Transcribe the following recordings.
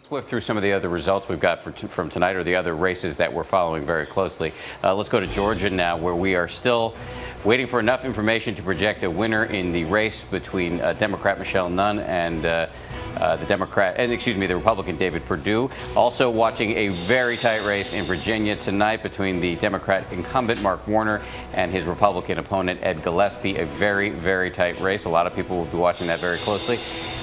Let's whip through some of the other results we've got from tonight, or the other races that we're following very closely. Let's go to Georgia now, where we are still waiting for enough information to project a winner in the race between Democrat Michelle Nunn and the Republican David Perdue. Also watching a very tight race in Virginia tonight between the Democrat incumbent Mark Warner and his Republican opponent Ed Gillespie. A very, very tight race. A lot of people will be watching that very closely.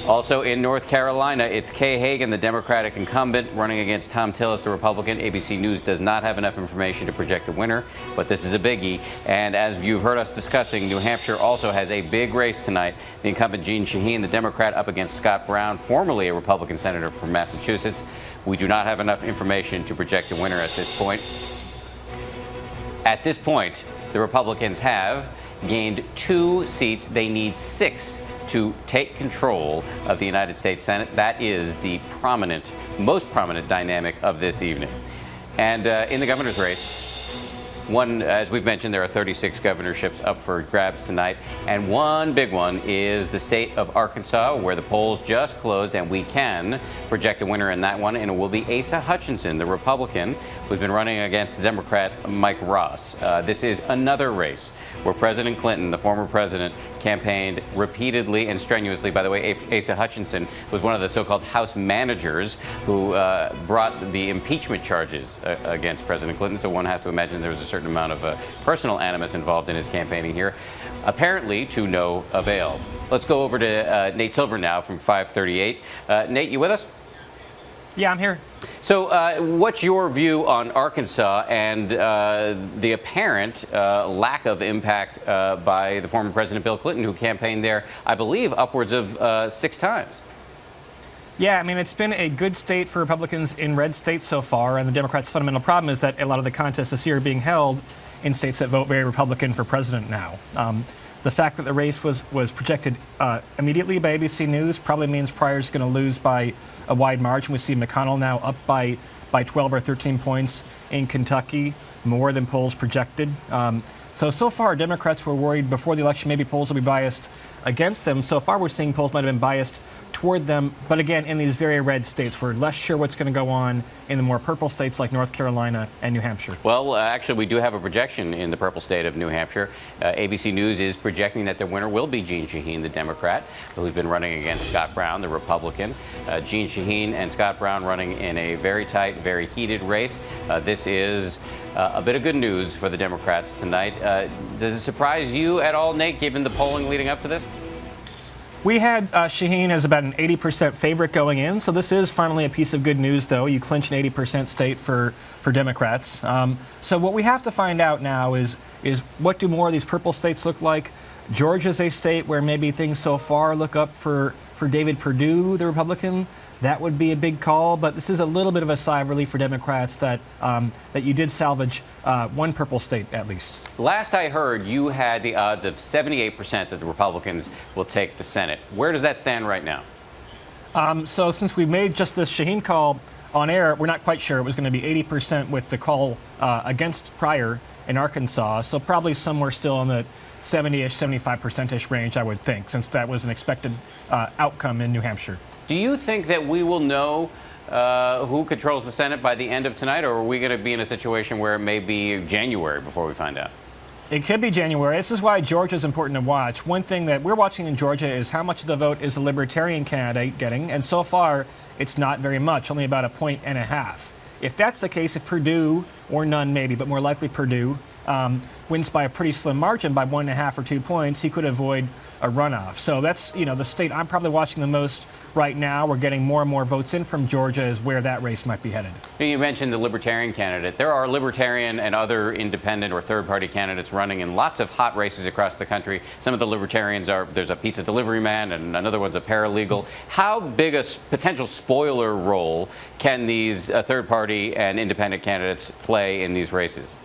Also in North Carolina, it's Kay Hagan, the Democratic incumbent, running against Tom Tillis, the Republican. ABC News does not have enough information to project a winner, but this is a biggie. And as you've heard us discussing, New Hampshire also has a big race tonight. The incumbent Jeanne Shaheen, the Democrat, up against Scott Brown, formerly a Republican senator from Massachusetts. We do not have enough information to project a winner at this point. At this point, the Republicans have gained 2 seats. They need 6 to take control of the United States Senate. That is the most prominent dynamic of this evening. And in the governor's race, as we've mentioned, there are 36 governorships up for grabs tonight. And one big one is the state of Arkansas, where the polls just closed, and we can project a winner in that one. And it will be Asa Hutchinson, the Republican, who's been running against the Democrat Mike Ross. This is another race where President Clinton, the former president, campaigned repeatedly and strenuously. By the way, Asa Hutchinson was one of the so-called House managers who brought the impeachment charges against President Clinton. So one has to imagine there was a certain amount of personal animus involved in his campaigning here, apparently to no avail. Let's go over to Nate Silver now from 538. Nate, you with us? Yeah, I'm here. So what's your view on Arkansas and the apparent lack of impact by the former President Bill Clinton, who campaigned there, I believe, upwards of 6 times? Yeah, I mean, it's been a good state for Republicans in red states so far, and the Democrats' fundamental problem is that a lot of the contests this year are being held in states that vote very Republican for president now. The fact that the race was projected immediately by ABC News probably means Pryor's going to lose by a wide margin. We see McConnell now up by 12 or 13 points in Kentucky, more than polls projected. So far, Democrats were worried before the election maybe polls will be biased against them. So far, we're seeing polls might have been biased toward them. But again, in these very red states, we're less sure what's going to go on in the more purple states like North Carolina and New Hampshire. Well, actually, we do have a projection in the purple state of New Hampshire. ABC News is projecting that their winner will be Jeanne Shaheen, the Democrat, who's been running against Scott Brown, the Republican. Jeanne Shaheen and Scott Brown running in a very tight, very heated race. This is a bit of good news for the Democrats tonight. Does it surprise you at all, Nate, given the polling leading up to this? We had Shaheen as about an 80% favorite going in, so this is finally a piece of good news, though. You clinch an 80% state for Democrats. So what we have to find out now is what do more of these purple states look like? Georgia's a state where maybe things so far look up for David Perdue, the Republican. That would be a big call, but this is a little bit of a sigh of relief for Democrats that you did salvage one purple state at least. Last I heard, you had the odds of 78% that the Republicans will take the Senate. Where does that stand right now? So since we made just this Shaheen call on air, we're not quite sure. It was going to be 80% with the call against Pryor in Arkansas, so probably somewhere still in the 70-ish, 75%-ish range, I would think, since that was an expected outcome in New Hampshire. Do you think that we will know who controls the Senate by the end of tonight, or are we going to be in a situation where it may be January before we find out? It could be January. This is why Georgia is important to watch. One thing that we're watching in Georgia is how much of the vote is the Libertarian candidate getting, and so far it's not very much, only about 1.5 points. If that's the case, if Perdue, or none maybe, but more likely Perdue, wins by a pretty slim margin by 1.5 or 2 points, he could avoid a runoff. So that's, the state I'm probably watching the most right now. We're getting more and more votes in from Georgia is where that race might be headed. You mentioned the Libertarian candidate. There are Libertarian and other independent or third-party candidates running in lots of hot races across the country. Some of the Libertarians there's a pizza delivery man and another one's a paralegal. How big a potential spoiler role can these third-party and independent candidates play in these races?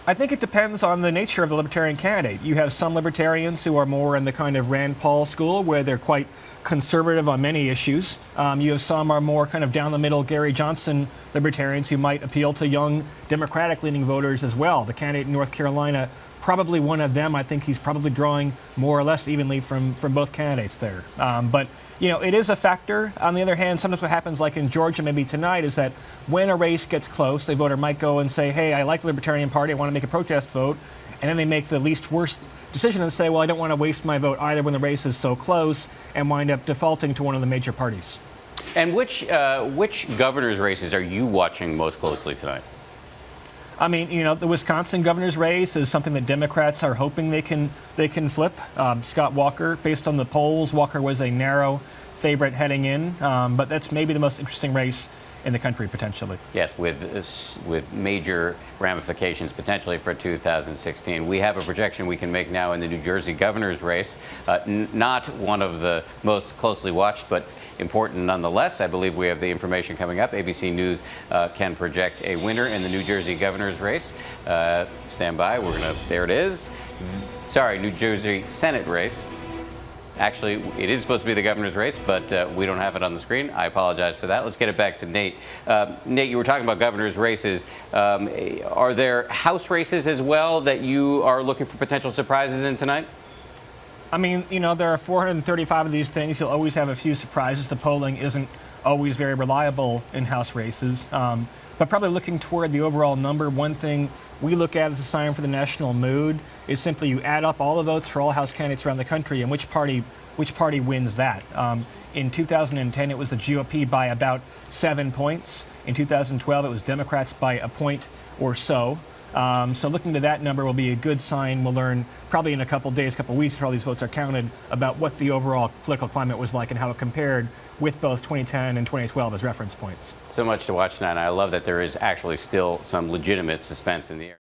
I think it depends on the nature of the Libertarian candidate. You have some Libertarians who are more in the kind of Rand Paul school, where they're quite conservative on many issues. You have some are more kind of down the middle Gary Johnson libertarians who might appeal to young Democratic-leaning voters as well. The candidate in North Carolina, probably one of them. I think he's probably drawing more or less evenly from both candidates there. But it is a factor. On the other hand, sometimes what happens, like in Georgia maybe tonight, is that when a race gets close, a voter might go and say, hey, I like the Libertarian Party, I want to make a protest vote. And then they make the least worst decision and say, well, I don't want to waste my vote either when the race is so close, and wind up defaulting to one of the major parties. And which governor's races are you watching most closely tonight? I mean, the Wisconsin governor's race is something that Democrats are hoping they can flip. Scott Walker, based on the polls, Walker was a narrow favorite heading in, but that's maybe the most interesting race in the country potentially. Yes, with major ramifications potentially for 2016. We have a projection we can make now in the New Jersey governor's race. Not one of the most closely watched, but important nonetheless. I believe we have the information coming up. ABC News can project a winner in the New Jersey governor's race. Stand by. There it is. Sorry, New Jersey Senate race. Actually, it is supposed to be the governor's race, but we don't have it on the screen. I apologize for that. Let's get it back to Nate. Nate, you were talking about governor's races. Are there House races as well that you are looking for potential surprises in tonight? I mean, there are 435 of these things. You'll always have a few surprises. The polling isn't always very reliable in House races. But probably looking toward the overall number, one thing we look at as a sign for the national mood is simply you add up all the votes for all House candidates around the country and which party wins that. In 2010, it was the GOP by about 7 points. In 2012, it was Democrats by a point or so. So looking to that number will be a good sign. We'll learn probably in a couple days, couple weeks, after all these votes are counted, about what the overall political climate was like and how it compared with both 2010 and 2012 as reference points. So much to watch tonight. I love that there is actually still some legitimate suspense in the air.